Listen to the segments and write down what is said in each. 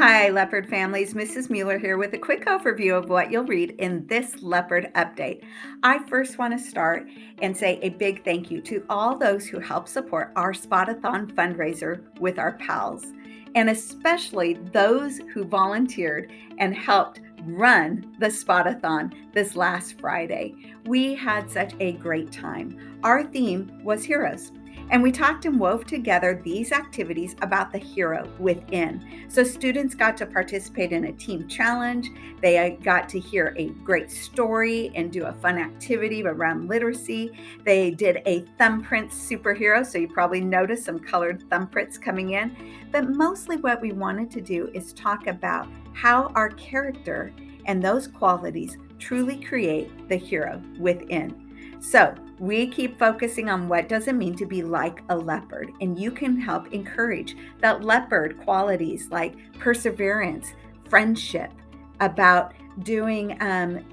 Hi, Leopard families. Mrs. Mueller here with a quick overview of what you'll read in this Leopard update. I first want to start and say a big thank you to all those who help support our Spotathon fundraiser with our pals, and especially those who volunteered and helped run the Spotathon this last Friday. We had such a great time. Our theme was heroes. And we talked and wove together these activities about the hero within. So students got to participate in a team challenge. They got to hear a great story and do a fun activity around literacy. They did a thumbprint superhero. So you probably noticed some colored thumbprints coming in. But mostly what we wanted to do is talk about how our character and those qualities truly create the hero within. So we keep focusing on what does it mean to be like a leopard, and you can help encourage that leopard qualities like perseverance, friendship, about doing,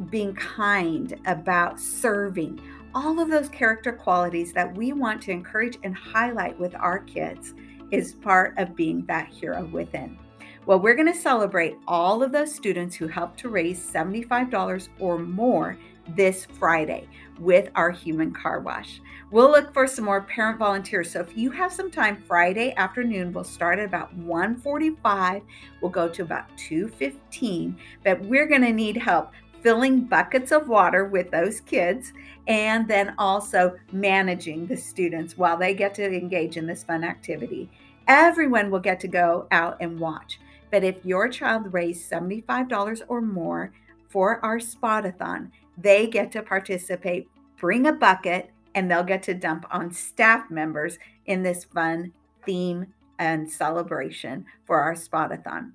being kind, about serving, all of those character qualities that we want to encourage and highlight with our kids is part of being that hero within. Well, we're going to celebrate all of those students who helped to raise $75 or more this Friday with our human car wash. We'll look for some more parent volunteers. So if you have some time, Friday afternoon, we'll start at about 1:45. We'll go to about 2:15, but we're going to need help filling buckets of water with those kids and then also managing the students while they get to engage in this fun activity. Everyone will get to go out and watch. But if your child raised $75 or more for our Spotathon, they get to participate, bring a bucket, and they'll get to dump on staff members in this fun theme and celebration for our Spotathon.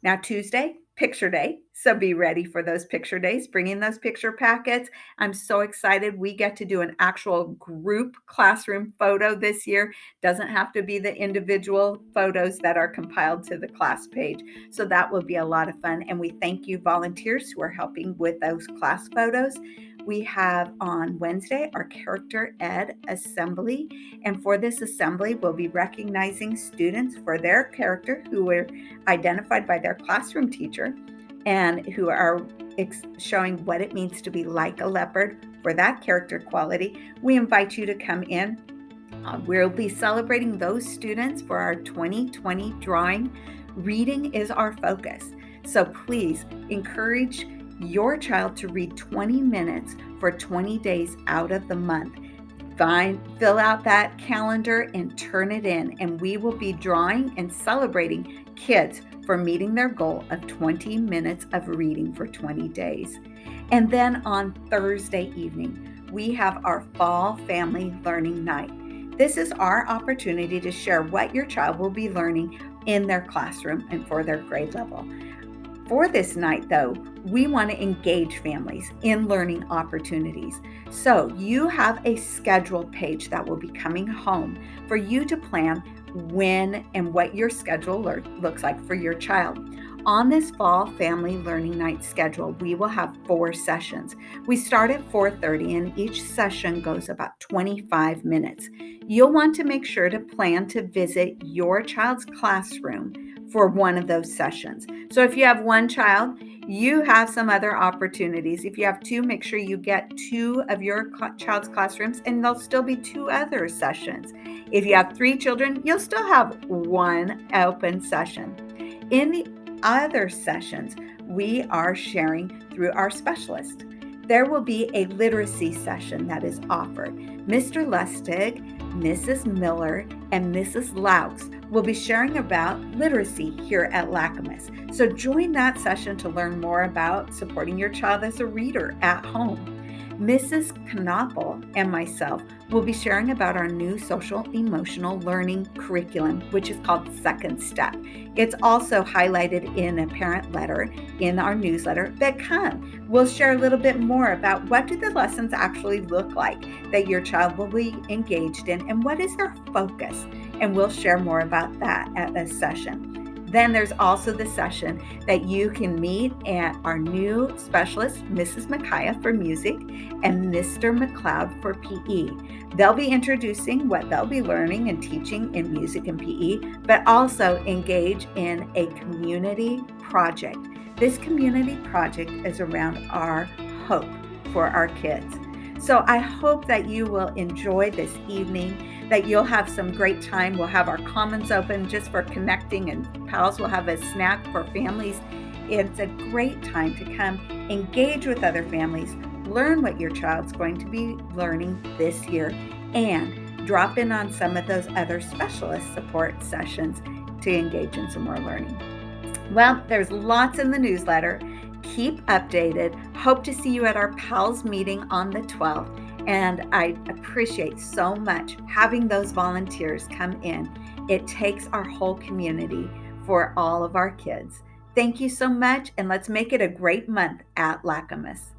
Now, Tuesday, picture day. So be ready for those picture days. Bring in those picture packets. I'm so excited. We get to do an actual group classroom photo this year. Doesn't have to be the individual photos that are compiled to the class page. So that will be a lot of fun. And we thank you volunteers who are helping with those class photos. We have on Wednesday our character ed assembly. And for this assembly, we'll be recognizing students for their character who were identified by their classroom teacher and who are showing what it means to be like a leopard for that character quality. We invite you to come in. We'll be celebrating those students for our 2020 drawing. Reading is our focus. So please encourage your child to read 20 minutes for 20 days out of the month. Fill out that calendar and turn it in, and we will be drawing and celebrating kids for meeting their goal of 20 minutes of reading for 20 days. And then on Thursday evening, we have our Fall Family Learning Night. This is our opportunity to share what your child will be learning in their classroom and for their grade level. For this night, though, we want to engage families in learning opportunities. So you have a schedule page that will be coming home for you to plan when and what your schedule looks like for your child. On this Fall Family Learning Night schedule, we will have 4 sessions. We start at 4:30 and each session goes about 25 minutes. You'll want to make sure to plan to visit your child's classroom for one of those sessions. So if you have one child, you have some other opportunities. If you have 2, make sure you get 2 of your child's classrooms, and there'll still be 2 other sessions. If you have 3 children, you'll still have 1 open session. In the other sessions, we are sharing through our specialist. There will be a literacy session that is offered. Mr. Lustig, Mrs. Miller, and Mrs. Laux will be sharing about literacy here at Lacamas. So join that session to learn more about supporting your child as a reader at home. Mrs. Knoppel and myself will be sharing about our new social emotional learning curriculum, which is called Second Step. It's also highlighted in a parent letter in our newsletter. But come, we'll share a little bit more about what do the lessons actually look like that your child will be engaged in and what is their focus. And we'll share more about that at a session. Then there's also the session that you can meet at our new specialist, Mrs. Micaiah for music and Mr. McLeod for PE. They'll be introducing what they'll be learning and teaching in music and PE, but also engage in a community project. This community project is around our hope for our kids. So I hope that you will enjoy this evening, that you'll have some great time. We'll have our commons open just for connecting, and pals will have a snack for families. It's a great time to come engage with other families, learn what your child's going to be learning this year, and drop in on some of those other specialist support sessions to engage in some more learning. Well, there's lots in the newsletter. Keep updated. Hope to see you at our PALS meeting on the 12th. And I appreciate so much having those volunteers come in. It takes our whole community for all of our kids. Thank you so much, and let's make it a great month at Lacamas.